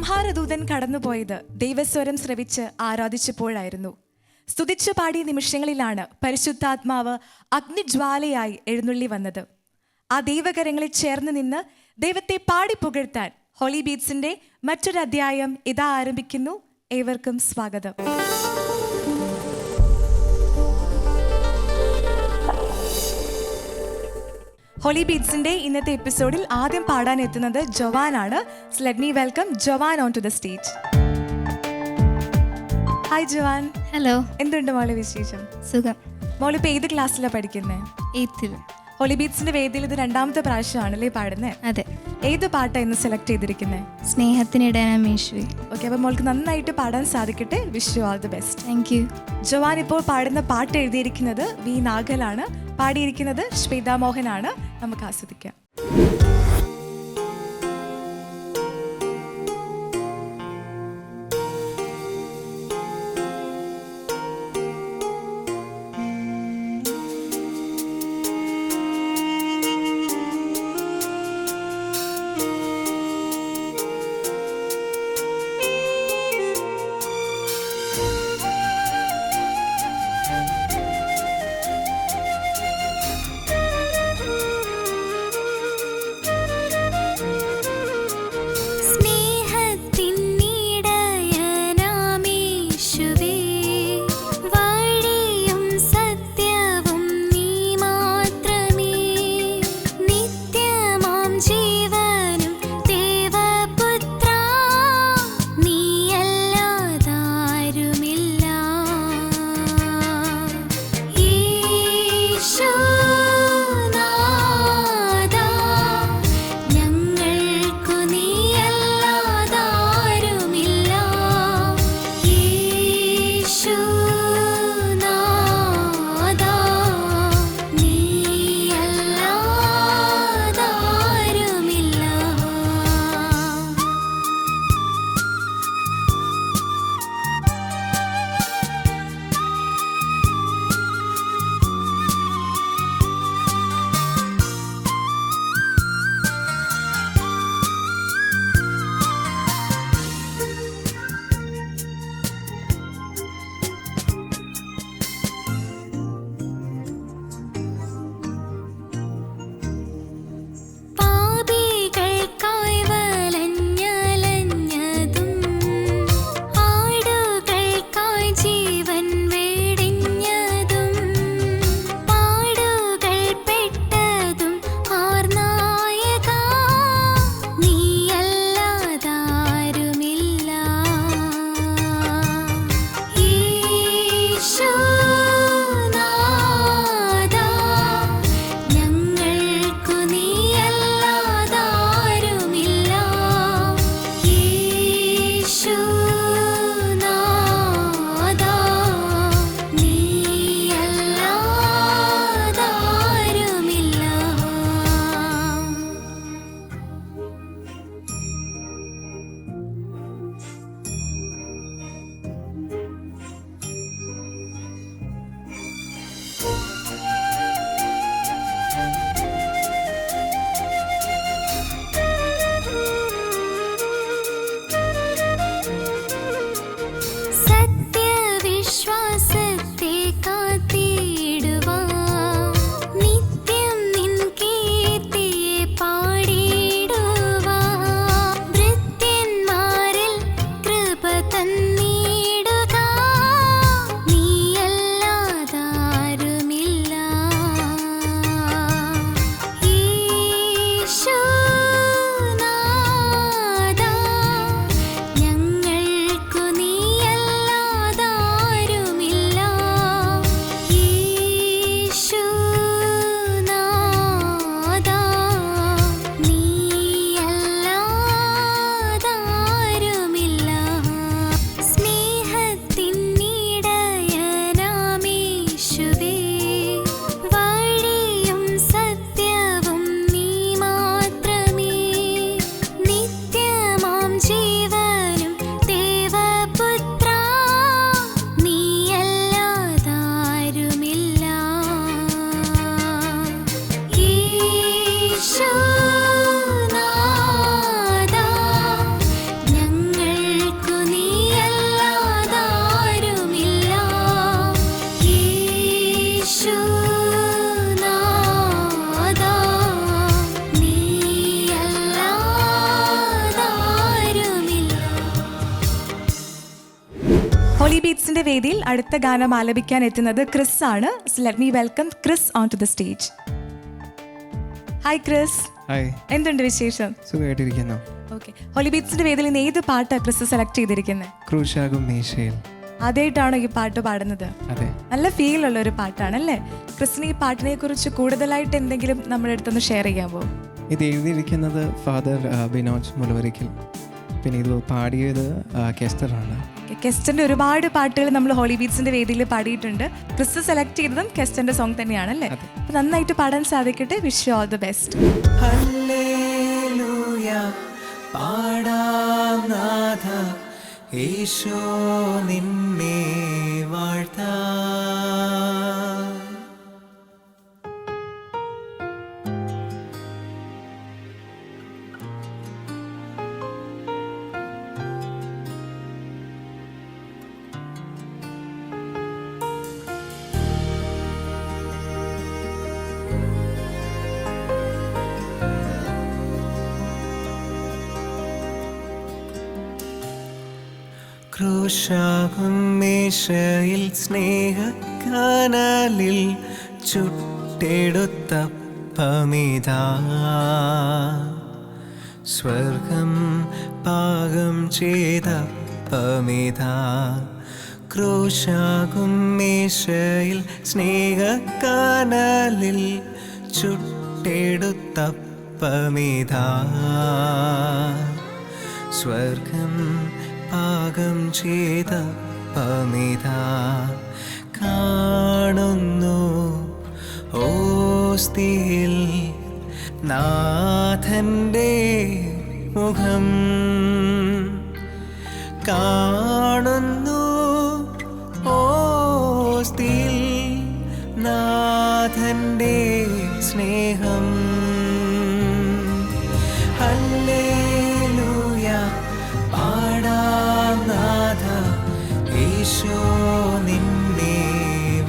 സംഹാരദൂതൻ കടന്നുപോയത് ദൈവസ്വരം ശ്രവിച്ച് ആരാധിച്ചപ്പോഴായിരുന്നു. സ്തുതിച്ചു പാടിയ നിമിഷങ്ങളിലാണ് പരിശുദ്ധാത്മാവ് അഗ്നിജ്വാലയായി എഴുന്നള്ളി വന്നത്. ആ ദൈവകരങ്ങളിൽ ചേർന്ന് നിന്ന് ദൈവത്തെ പാടി പുകഴ്ത്താൻ ഹോളി ബീറ്റ്സിന്റെ മറ്റൊരു അധ്യായം ഇതാ ആരംഭിക്കുന്നു. ഏവർക്കും സ്വാഗതം. ഹോളി ബീറ്റ്സിന്റെ ഇന്നത്തെ എപ്പിസോഡിൽ ആദ്യം പാടാൻ എത്തുന്നത് ജോവാനാണ്. So let me welcome Joan on to the stage. Hi Joan. Hello. എന്തുണ്ട് മോളെ വിശേഷം? സുഖം. മോളിപ്പോൾ ഏത് ക്ലാസ്സിലാണ് പഠിക്കുന്നത്? 8th. ഹോളി ബീറ്റ്സിന്റെ വേദിയിൽ ഇത് രണ്ടാമത്തെ പ്രാവശ്യമാണല്ലേ പാടുന്നത്? അതെ. ഏത് പാട്ടാണ് ഇന്ന് സെലക്ട് ചെയ്തിരിക്കുന്നത്? സ്നേഹത്തിനിടനാം യേശുവേ. ഓക്കെ, അപ്പോൾ മോൾക്ക് നന്നായിട്ട് പാടാൻ സാധിക്കട്ടെ. Wish you all the best. Thank U. Joan ഇപ്പോൾ പാടുന്ന പാട്ട് എഴുതിയിരിക്കുന്നത് വി നാഗലാണ്, പാടിയിരിക്കുന്നത് ശ്വേതാ മോഹനാണ്. നമുക്ക് ആസ്വദിക്കാം. ഹോളി ബീറ്റ്സിന്റെ വേദിയിൽ അടുത്ത ഗാനം ആലപിക്കാൻ എത്തുന്നത് ക്രിസ് ആണ്. Let me welcome Chris on to the stage. Hi Chris. Hi. എന്തുണ്ട് വിശേഷം? സുഖമായിട്ടിരിക്കുന്നു. ഓക്കെ, ഹോളി ബീറ്റ്സിന്റെ വേദിയിൽ ഇന്ന് ഏത് പാട്ടാണ് ക്രിസ് സെലക്ട് ചെയ്തിരിക്കുന്നത്? ക്രൂശാകും മീശയിൽ. ആദ്യമായിട്ടാണോ ഈ പാട്ട് പാടുന്നത്? അതെ. നല്ല ഫീൽ ഉള്ള ഒരു പാട്ടാണല്ലേ. ക്രിസിന് ഈ പാട്ടിനെ കുറിച്ച് കൂടുതലായിട്ട് എന്തെങ്കിലും നമ്മുടെ അടുത്തൊന്ന് ഷെയർ ചെയ്യാമോ? ഇത് എഴുതിയിരിക്കുന്നത് ഫാദർ ബിനോജ് മുലവരിക്കൽ. പിന്നെ ഇത് പാടിയത് കെസ്റ്ററാണ്. കെസ്റ്റന്റെ ഒരുപാട് പാട്ടുകൾ നമ്മൾ ഹോളി ബീറ്റ്സിന്റെ വേദിയിൽ പാടിയിട്ടുണ്ട്. ക്രിസ് സെലക്ട് ചെയ്തതും കെസ്റ്റന്റെ സോങ് തന്നെയാണല്ലേ. അപ്പൊ നന്നായിട്ട് പാടാൻ സാധിക്കട്ടെ. Wish you all the best. Hallelujah പാടാം നാഥ യേശോ നിന്നെ വാഴ്ത്താം. ക്രൂശാകും മേശയിൽ സ്നേഹക്കനലിൽ ചുട്ടെടുത്തപ്പമിതാ സ്വർഗം പാകം ചെയ്തപ്പമിതാ. ക്രൂശാകും മേശയിൽ സ്നേഹക്കനലിൽ ചുട്ടെടുത്തപ്പമിതാ സ്വർഗം പാകം ചെയ്ത പമിതാ. കാണുന്നു ഓസ്തിയിൽ നാഥൻ്റെ മുഖം, കാണുന്നു ഓസ്തിയിൽ നാഥൻ്റെ സ്നേഹം. ഹല്ലേലൂയ പാടാം നാഥ യേശോ നിന്നെ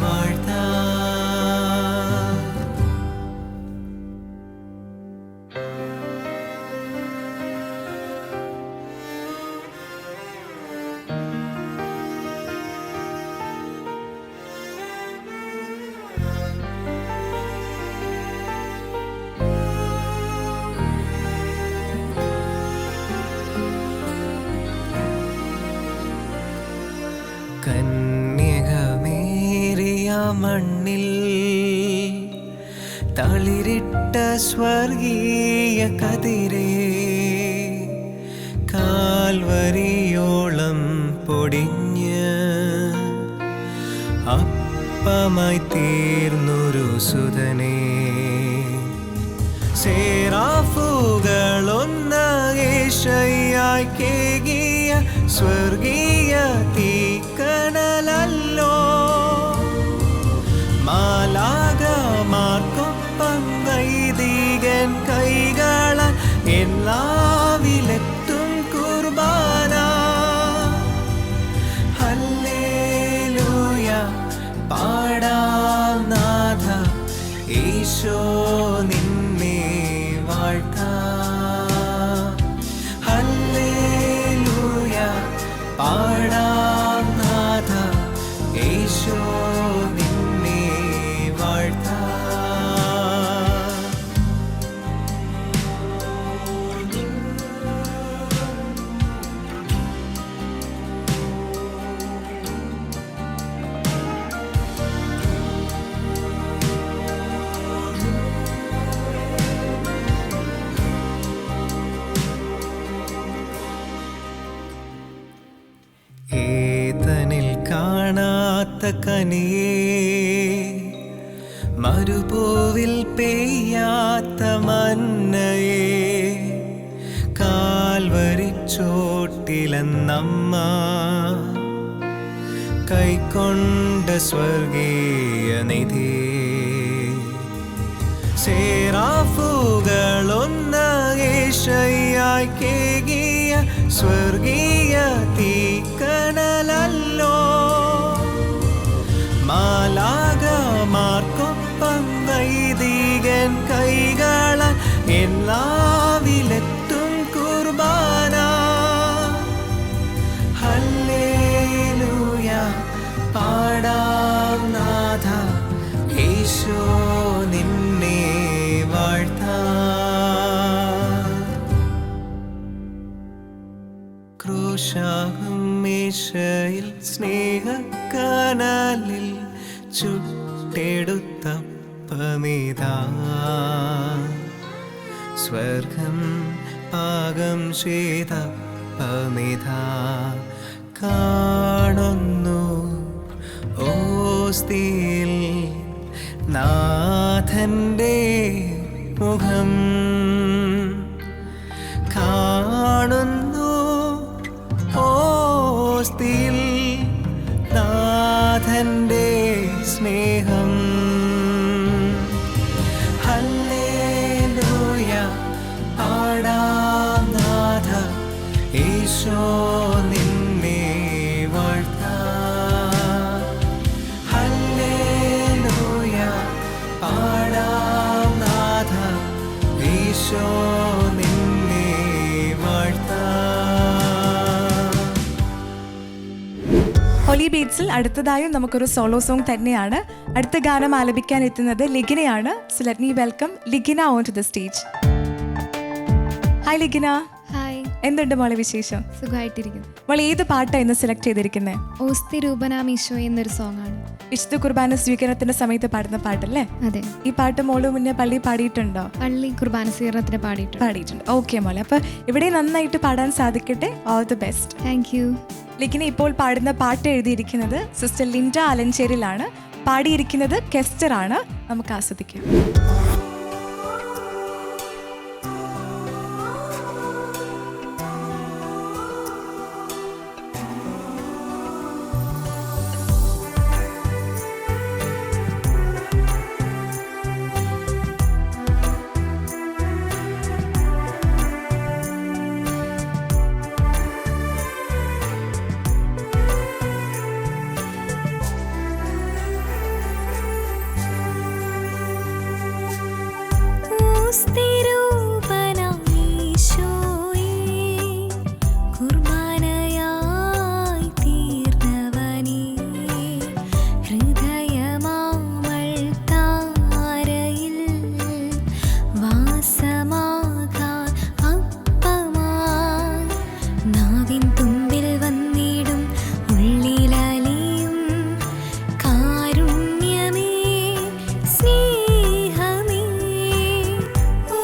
വാഴ്ത്താം. കന്യകമേറിയ മണ്ണിൽ തളിരിട്ട സ്വർഗീയ കതിരേ, കാൽവരിയോളം പൊടിഞ്ഞ് അപ്പമായി തീർന്നൊരു സുതനേ, സേറാഫുകളൊന്ന് യേശയ്യായി കേകിയ സ്വർഗീയ തീക്കനലല്ലോ. മാലാഖമാർക്കൊപ്പം വൈദികൻ കൈകളാൽ എല്ലാവിലെത്തും കുർബാന. ഹല്ലേലൂയ പാടാം നാഥ യേശോ നിന്നെ വാഴ്ത്താം. ഹല്ലേലൂയ പാടാം നാഥ യേശോ നിന്നെ വാഴ്ത്താം. ഏതനിൽ കാണാത്ത കനിയേ, മരുഭൂവിൽ പെയ്യാത്ത മന്നയേ, കാൽവരിച്ചോട്ടിലെന്നമ്മ കൈക്കൊണ്ട സ്വർഗീയ നിധി, സേറാഫുകളൊന്ന് യേശയ്യായി കേകിയ സ്വർഗീയ തീക്കനലല്ലോ. മാലാഖമാർക്കൊപ്പം വൈദികൻ കൈകളാൽ എല്ലാവിലെത്തും കുർബാന. ഹല്ലേലൂയ മേശയിൽ സ്നേഹക്കനലിൽ ചുട്ടെടുത്തപ്പമിതാ സ്വർഗം പാകം ചെയ്തപ്പമിതാ കാണുന്നു ഓസ്തിയിൽ നാഥന്റെ മുഖം കാണുന്നു ഓസ്തിയിൽ നാഥന്റെ സ്നേഹം ഹല്ലേലൂയ പാടാം നാഥ ഈശോ നിന്നെ വാഴ്ത്താം ഹല്ലേലൂയ പാടാം നാഥ ഈശോ നിന്നെ വാഴ്ത്താം. ഹോളി ബീറ്റ്സിൽ അടുത്തതായും നമുക്കൊരു സോളോ സോങ് തന്നെയാണ്. അടുത്ത ഗാനം ആലപിക്കാൻ എത്തുന്നത് ലിഗിനയാണ്. So let me welcome Ligina on to the stage. Hi Ligina, hi, എന്തുണ്ട് മോളെ വിശേഷം? സുഖമായിട്ടിരിക്കുന്നു. മോൾ ഏത് പാട്ടാണ് ഇന്ന് സെലക്ട് ചെയ്തിരിക്കുന്നത്? ഓസ്തി രൂപനാം ഈശോ എന്നൊരു സോങ് ആണ്. വിശുദ്ധ കുർബാന സ്വീകരണത്തിന്റെ സമയത്ത് പാടുന്ന പാട്ടല്ലേ? അതെ, ഈ പാട്ട് മോള് മുന്നേ പള്ളി പാടിയിട്ടുണ്ടോ? പള്ളി കുർബാന സ്വീകരണത്തിന് പാടിയിട്ടുണ്ട്. ഓക്കെ മോളെ, അപ്പൊ ഇവിടെ നന്നായിട്ട് പാടാൻ സാധിക്കട്ടെ. All the best. Thank you. Likhina ഇപ്പോൾ പാടുന്ന പാട്ട് എഴുതിയിരിക്കുന്നത് സിസ്റ്റർ ലിൻഡ ആലഞ്ചേരിലാണ്. പാടിയിരിക്കുന്നത് കെസ്റ്റർ ആണ്. നമുക്ക് ആസ്വദിക്കാം. കാരുണ്യമേ സ്നേഹമേ ഓ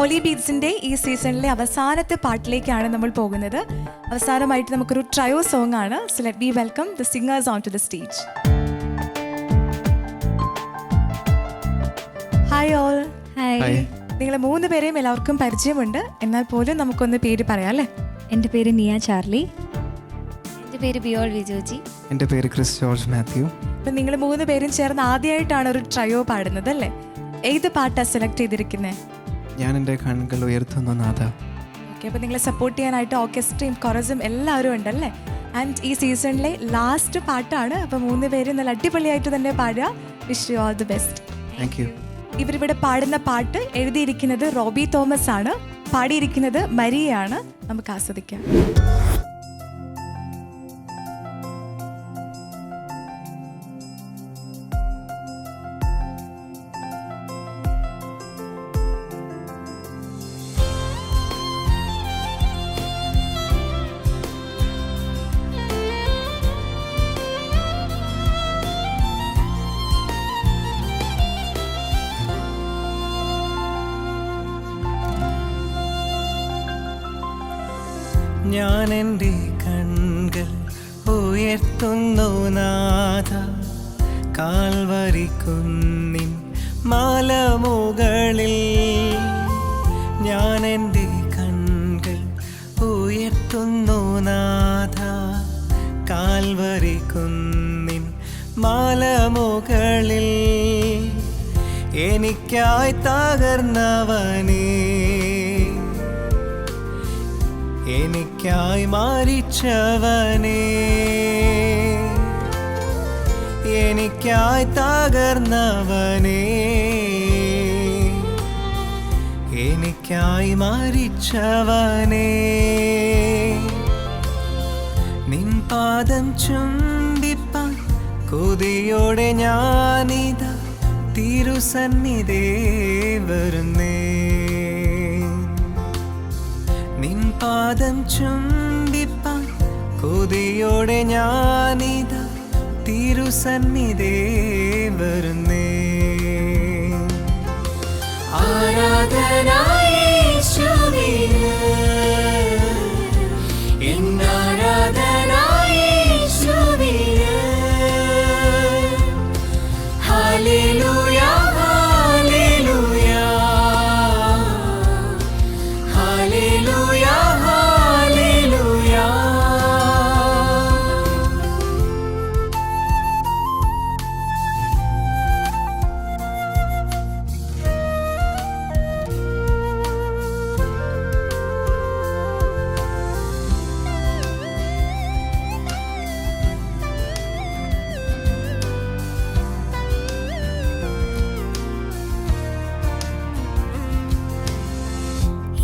ഹോളി ബീറ്റ്സിൻ്റെ ഈ സീസണിലെ അവസാനത്തെ പാട്ടിലേക്കാണ് നമ്മൾ പോകുന്നത്. അവസാനമായിട്ട് നമുക്കൊരു ട്രയോ സോങ് ആണ്. So let be welcome the singers on to the stage. Hi all. Hi, നിങ്ങൾ 3 പേരെയും എല്ലാവർക്കും പരിചയമുണ്ട്. എന്നാൽ പോലും നമുക്കൊന്ന് പേര് പറയാം അല്ലേ? എൻ്റെ പേര് നിയ ചാർലി. എൻ്റെ പേര് ബിയോൾ വിജോജി. എൻ്റെ പേര് ക്രിസ് ജോർജ് മാത്യു. അപ്പം നിങ്ങൾ 3 പേരും ചേർന്ന് ആദ്യമായിട്ടാണ് ഒരു ട്രയോ പാടുന്നത് അല്ലേ? ഏത് പാട്ടാണ് സെലക്ട് ചെയ്തിരിക്കുന്നത്? ഞാൻ എൻ്റെ കണ്ണുകൾ ഉയർത്തുന്ന നാഥ. ഓക്കെ, അപ്പോൾ നിങ്ങളെ സപ്പോർട്ട് ചെയ്യാനായിട്ട് ഓർക്കസ്ട്രയും കൊറസും എല്ലാവരും ഉണ്ടല്ലേ? ആൻഡ് ഈ സീസണിലെ ലാസ്റ്റ് പാട്ടാണ്. അപ്പോൾ 3 പേരും നല്ല അടിപൊളിയായിട്ട് തന്നെ പാടുക. Wish you all the best. Thank U. ഇവരിവിടെ പാടുന്ന പാട്ട് എഴുതിയിരിക്കുന്നത് റോബി തോമസ് ആണ്, പാടിയിരിക്കുന്നത് മരിയയാണ്. നമുക്ക് ആസ്വദിക്കാം. ഞാൻ എൻ്റെ കണ്ണുകൾ ഉയർത്തുന്നു നാഥ, കാൽവരി കുന്നിൻ മലമുകളിൽ. ഞാൻ എൻ്റെ കണ്ണുകൾ ഉയർത്തുന്നു നാഥ, കാൽവരി കുന്നിൻ മലമുകളിൽ. എനിക്കായി തകർന്നവനേ, എനിക്കായി മരിച്ചവനേ, എനിക്കായി തകർന്നവനേ, എനിക്കായി മരിച്ചവനേ. നിൻ പാദം ചുംബിപ്പാൻ കൊതിയോടെ ഞാനിതാ തിരുസന്നിധേ വരുന്നേ. നിൻ പാദം ചുംബിപ്പാൻ കൊതിയോടെ ഞാനിതാ തിരുസന്നിധേ വരുന്നേ. ആരാധന യേശുവിന്, എന്നാരാധന യേശുവിന്. Hallelujah hallelujah hallelujah hallelujah.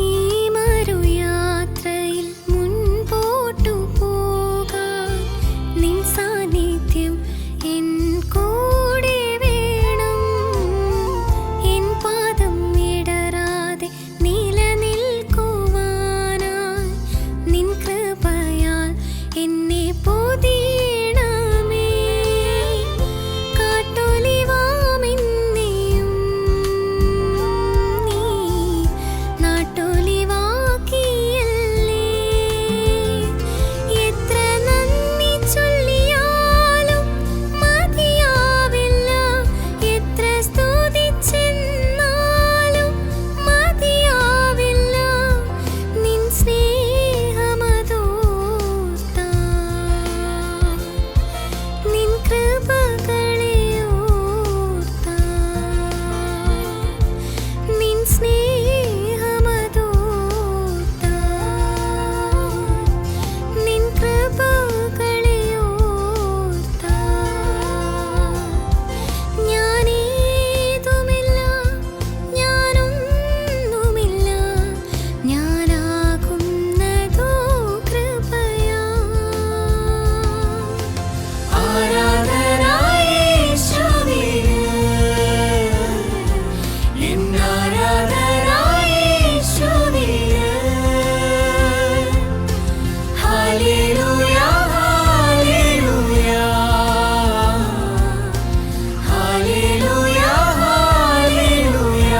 ഈ മരുയാത്രയിൽ മുൻപോട്ടു പോകാൻ നിൻ സാന്നിധ്യം എൻ കൂടെ വേണം. എൻ പാദം ഇടറാതെ നിലനിൽക്കുവാനായി നിൻ കൃപയാൽ എന്നെ പൊതിയണമേ. കാട്ടൊലിവാമെന്നെയും നീ നാട്ടൊലിവാക്കിയല്ലേ. എത്ര നന്ദി ചൊല്ലിയാലും മതിയാവില്ല, എത്ര സ്തുതിച്ചെന്നാലും മതിയാവില്ല. നിൻ സ്നേഹമതോർത്താൽ, നിൻ കൃപകളെ ഓർത്താൽ, നിൻ സ്നേഹമതോർത്താൽ, നിൻ കൃപകളെ ഓർത്താൽ. ഞാനേതുമില്ല, ഞാനൊന്നുമില്ല, ഞാനാകുന്നതോ കൃപയാ. ആരാധന യേശുവിന്, എന്നാരാധന യേശുവിന്. Hallelujah hallelujah hallelujah hallelujah.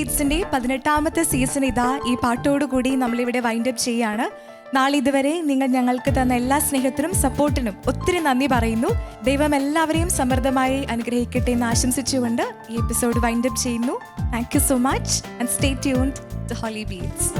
ബീറ്റ്സിൻ്റെ 18ാമത്തെ സീസൺ ഇതാ ഈ പാട്ടോടുകൂടി നമ്മളിവിടെ വൈൻഡപ്പ് ചെയ്യാണ്. നാളിതുവരെ നിങ്ങൾ ഞങ്ങൾക്ക് തന്ന എല്ലാ സ്നേഹത്തിനും സപ്പോർട്ടിനും ഒത്തിരി നന്ദി പറയുന്നു. ദൈവം എല്ലാവരെയും സമൃദ്ധമായി അനുഗ്രഹിക്കട്ടെ എന്ന് ആശംസിച്ചുകൊണ്ട് ഈ എപ്പിസോഡ് വൈൻഡപ്പ് ചെയ്യുന്നു. Thank you so much and stay tuned to Holy beats.